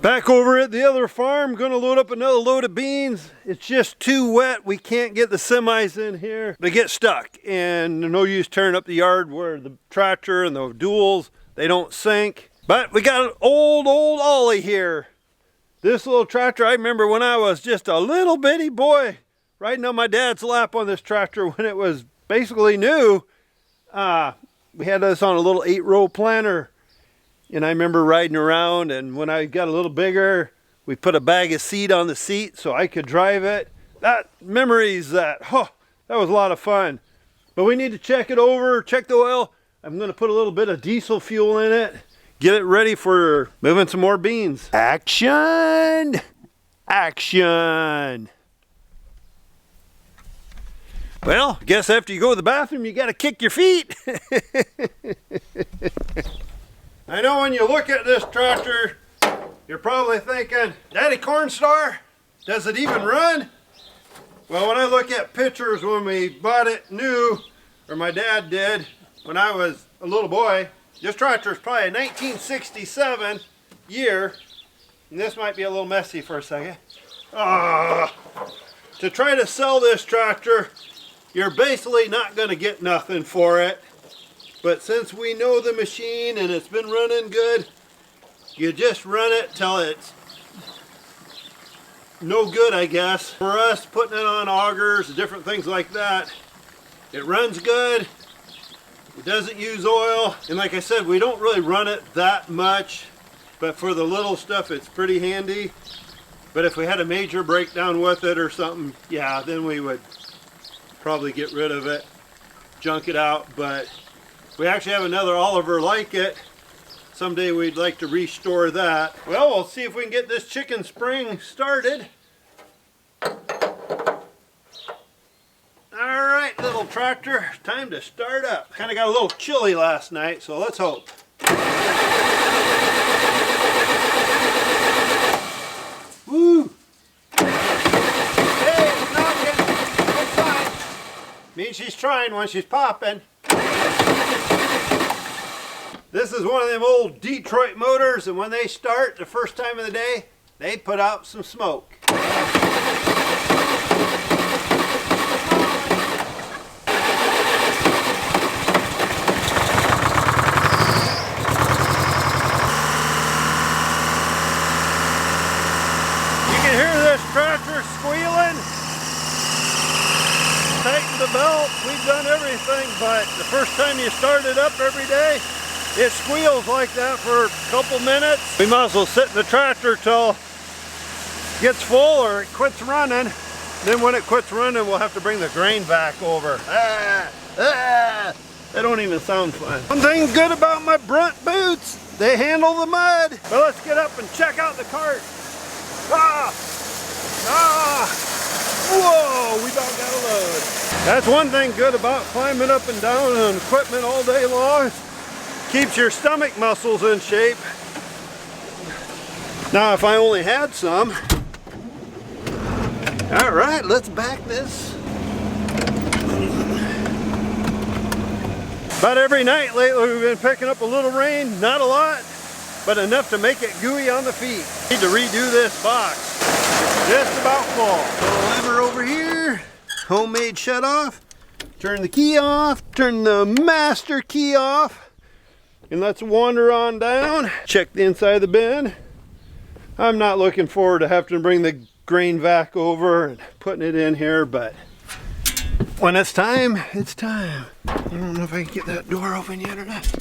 Back over at the other farm, gonna load up another load of beans. It's just too wet. We can't get the semis in here. They get stuck, and no use tearing up the yard where the tractor and the duals, they don't sink. But we got an old Ollie here. This little tractor, I remember when I was just a little bitty boy riding on my dad's lap on this tractor when it was basically new. We had this on a little 8-row planter. And I remember riding around, and when I got a little bigger, we put a bag of seed on the seat so I could drive it. That was a lot of fun. But we need to check it over, check the oil. I'm gonna put a little bit of diesel fuel in it, get it ready for moving some more beans. Action! Action! Well, guess after you go to the bathroom, you gotta kick your feet. I know when you look at this tractor, you're probably thinking, Daddy Cornstar, does it even run? Well, when I look at pictures when we bought it new, or my dad did, when I was a little boy, this tractor is probably a 1967 year, and this might be a little messy for a second. To try to sell this tractor, you're basically not going to get nothing for it. But since we know the machine and it's been running good, you just run it till it's no good, I guess. For us, putting it on augers, different things like that, it runs good, it doesn't use oil, and like I said, we don't really run it that much, but for the little stuff, it's pretty handy. But if we had a major breakdown with it or something, yeah, then we would probably get rid of it, junk it out. But we actually have another Oliver like it. Someday we'd like to restore that. Well, we'll see if we can get this chicken spring started. Alright, little tractor, time to start up. Kind of got a little chilly last night, so let's hope. Woo! Hey, it's knocking. Good sign. Means she's trying when she's popping. This is one of them old Detroit motors, and when they start the first time of the day, they put out some smoke. You can hear this tractor squealing. Tighten the belt. We've done everything, but the first time you start it up every day, it squeals like that for a couple minutes. We might as well sit in the tractor till it gets full or it quits running. Then when it quits running, we'll have to bring the grain vac over. That don't even sound fun. One thing good about my brunt boots, they handle the mud. But let's get up and check out the cart. Whoa, we about got a load. That's one thing good about climbing up and down on equipment all day long. Keeps your stomach muscles in shape. Now if I only had some. All right, let's back this. About every night lately we've been picking up a little rain, not a lot, but enough to make it gooey on the feet. Need to redo this box. It's just about full. Little lever over here, homemade shut off. Turn the key off, turn the master key off. And let's wander on down, check the inside of the bin. I'm not looking forward to having to bring the grain vac over and putting it in here, but when it's time, it's time. I don't know if I can get that door open yet or not.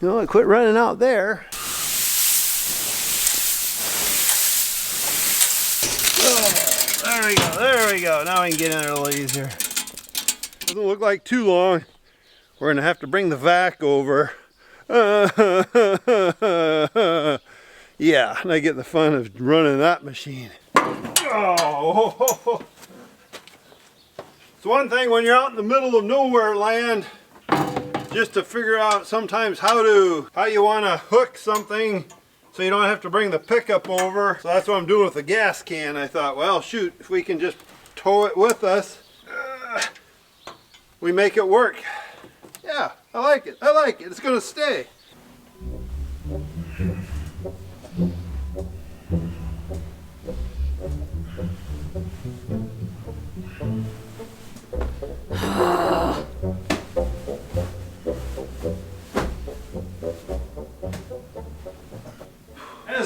No, it quit running out there. Oh, there we go, there we go. Now I can get in there a little easier. Doesn't look like too long. We're gonna have to bring the vac over. Yeah, and I get the fun of running that machine. Oh, it's one thing when you're out in the middle of nowhere land, just to figure out sometimes how you want to hook something so you don't have to bring the pickup over. So that's what I'm doing with the gas can. I thought, well, shoot, if we can just tow it with us, we make it work. Yeah, I like it. I like it. It's going to stay. As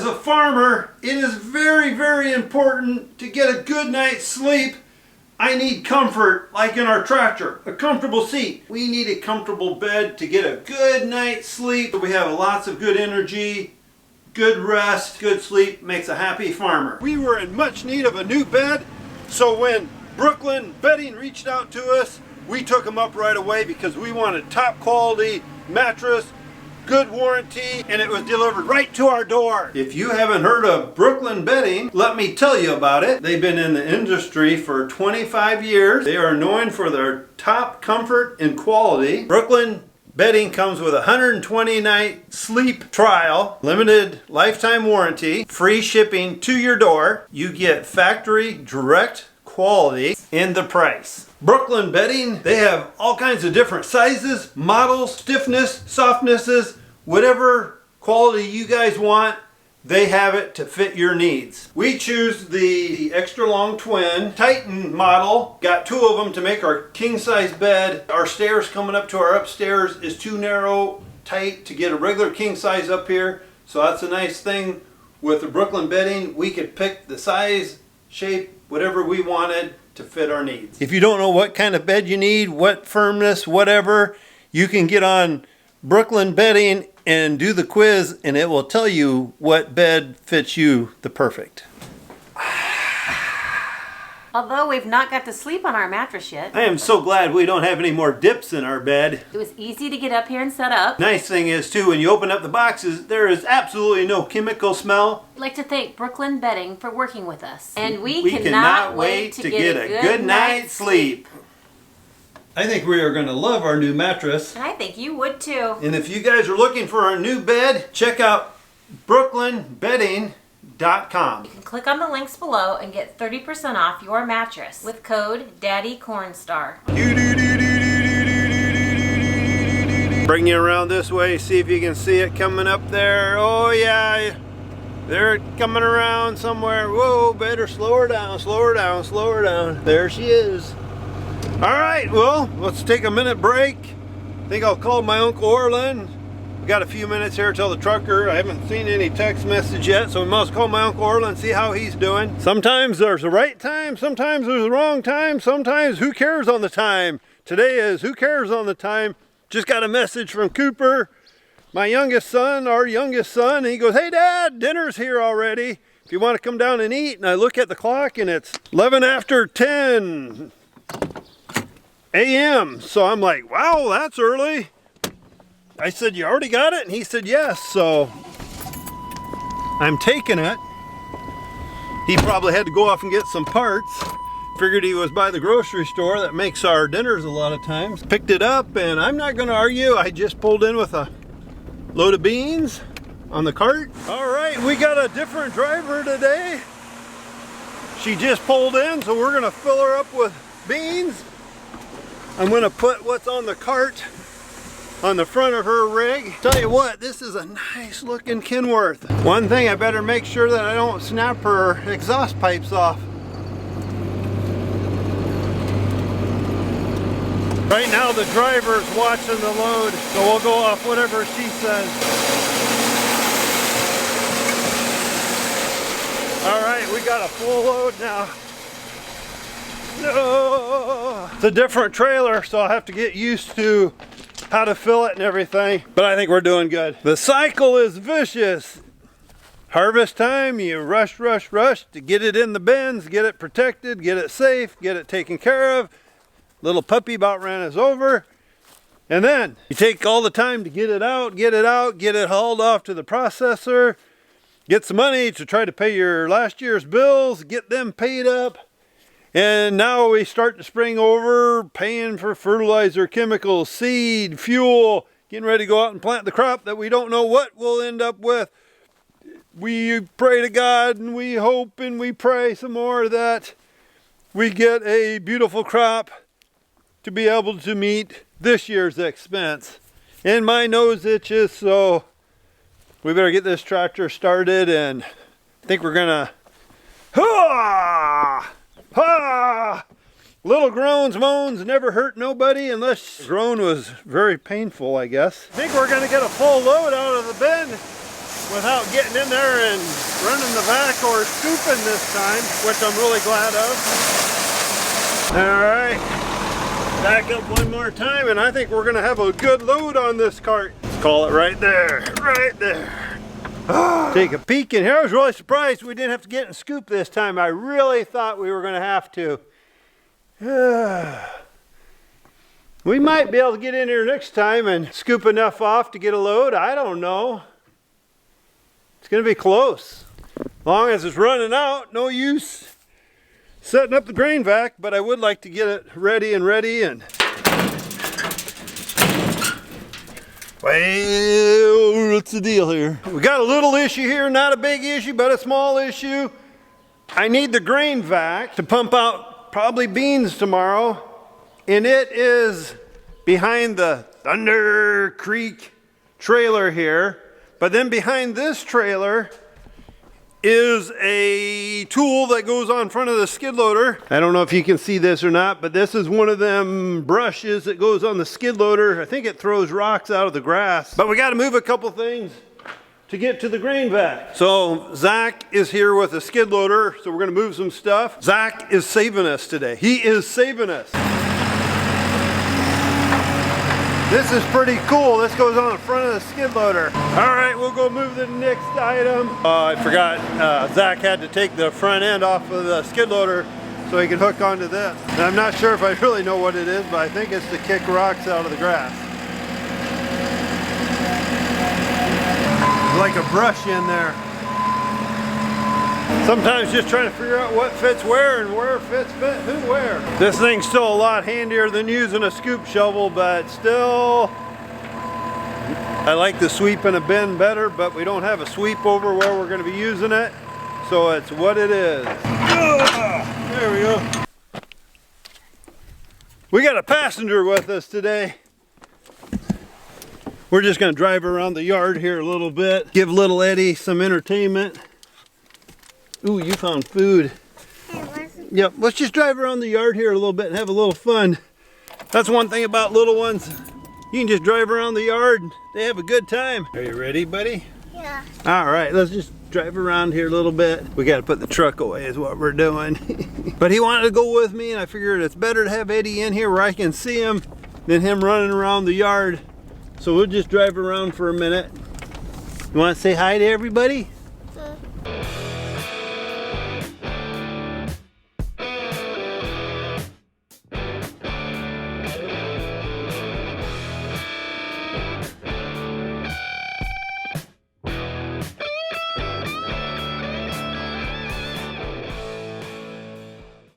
a farmer, it is very, very important to get a good night's sleep. I need comfort, like in our tractor, a comfortable seat. We need a comfortable bed to get a good night's sleep. We have lots of good energy, good rest, good sleep makes a happy farmer. We were in much need of a new bed, so when Brooklyn Bedding reached out to us, we took them up right away because we wanted top quality mattress, good warranty, and it was delivered right to our door. If you haven't heard of Brooklyn Bedding, let me tell you about it. They've been in the industry for 25 years. They are known for their top comfort and quality. Brooklyn Bedding comes with a 120-night sleep trial, limited lifetime warranty, free shipping to your door. You get factory direct quality in the price. Brooklyn Bedding, they have all kinds of different sizes, models, stiffness, softnesses, whatever quality you guys want, they have it to fit your needs. We choose the extra long twin Titan model. Got two of them to make our king size bed. Our stairs coming up to our upstairs is too narrow, tight to get a regular king size up here. So that's a nice thing with the Brooklyn Bedding. We could pick the size, shape, whatever we wanted to fit our needs. If you don't know what kind of bed you need, what firmness, whatever, you can get on Brooklyn Bedding and do the quiz and it will tell you what bed fits you the perfect. Although we've not got to sleep on our mattress yet. I am so glad we don't have any more dips in our bed. It was easy to get up here and set up. Nice thing is too, when you open up the boxes, there is absolutely no chemical smell. I'd like to thank Brooklyn Bedding for working with us. And we cannot wait to get a good night's sleep. I think we are going to love our new mattress. And I think you would too. And if you guys are looking for a new bed, check out brooklynbedding.com. You can click on the links below and get 30% off your mattress with code DaddyCornstar. Bring you around this way, see if you can see it coming up there. Oh yeah, they're coming around somewhere. Whoa, better slow her down, slow her down, slow her down. There she is. All right, well, let's take a minute break. I think I'll call my Uncle Orland. We got a few minutes here till the trucker. I haven't seen any text message yet, so we must call my Uncle Orland and see how he's doing. Sometimes there's the right time, sometimes there's the wrong time, sometimes who cares on the time. Today is who cares on the time. Just got a message from Cooper, my youngest son, our youngest son, and he goes, "Hey Dad, dinner's here already. If you want to come down and eat." And I look at the clock and it's 11 after 10 a.m. So I'm like, wow, that's early. I said, "You already got it?" And he said, "Yes." So I'm taking it. He probably had to go off and get some parts. Figured he was by the grocery store that makes our dinners a lot of times. Picked it up and I'm not going to argue. I just pulled in with a load of beans on the cart. All right, we got a different driver today. She just pulled in, so we're going to fill her up with beans. I'm going to put what's on the cart on the front of her rig. Tell you what, this is a nice looking Kenworth. One thing, I better make sure that I don't snap her exhaust pipes off. Right now the driver's watching the load, so we'll go off whatever she says. All right, we got a full load now. No. It's a different trailer, so I'll have to get used to how to fill it and everything, but I think we're doing good. The cycle is vicious. Harvest time, you rush, rush, rush to get it in the bins, get it protected, get it safe, get it taken care of. Little puppy about ran us over. And then you take all the time to get it out, get it hauled off to the processor, get some money to try to pay your last year's bills, get them paid up. And now we start the spring over, paying for fertilizer, chemicals, seed, fuel, getting ready to go out and plant the crop that we don't know what we'll end up with. We pray to God and we hope and we pray some more that we get a beautiful crop to be able to meet this year's expense. And my nose itches, so we better get this tractor started and I think we're gonna, ha! Ha! Little groans, moans, never hurt nobody unless the groan was very painful, I guess. I think we're gonna get a full load out of the bin without getting in there and running the vac or scooping this time, which I'm really glad of. All right, back up one more time, and I think we're gonna have a good load on this cart. Let's call it right there, right there. Take a peek in here. I was really surprised we didn't have to get and scoop this time. I really thought we were gonna have to. We might be able to get in here next time and scoop enough off to get a load. I don't know. It's going to be close. As long as it's running out, no use setting up the grain vac, but I would like to get it ready and well, what's the deal here? We got a little issue here, not a big issue, but a small issue. I need the grain vac to pump out probably beans tomorrow, and it is behind the Thunder Creek trailer here. But then behind this trailer is a tool that goes on front of the skid loader. I don't know if you can see this or not, but this is one of them brushes that goes on the skid loader. I think it throws rocks out of the grass. But we got to move a couple things to get to the grain vac. So Zach is here with a skid loader, so we're gonna move some stuff. Zach is saving us today. He is saving us. This is pretty cool. This goes on the front of the skid loader. All right, we'll go move to the next item. I forgot, Zach had to take the front end off of the skid loader so he could hook onto this. And I'm not sure if I really know what it is, but I think it's to kick rocks out of the grass. Like a brush in there. Sometimes just trying to figure out what fits where and where fits who where. This thing's still a lot handier than using a scoop shovel, but still I like the sweep in a bin better, but we don't have a sweep over where we're going to be using it, so it's what it is. There we go. We got a passenger with us today. We're just going to drive around the yard here a little bit, give little Eddie some entertainment. Ooh, you found food. Yep, let's just drive around the yard here a little bit and have a little fun. That's one thing about little ones. You can just drive around the yard and they have a good time. Are you ready, buddy? Yeah. All right, let's just drive around here a little bit. We got to put the truck away is what we're doing. But he wanted to go with me, and I figured it's better to have Eddie in here where I can see him than him running around the yard. So we'll just drive around for a minute. You want to say hi to everybody?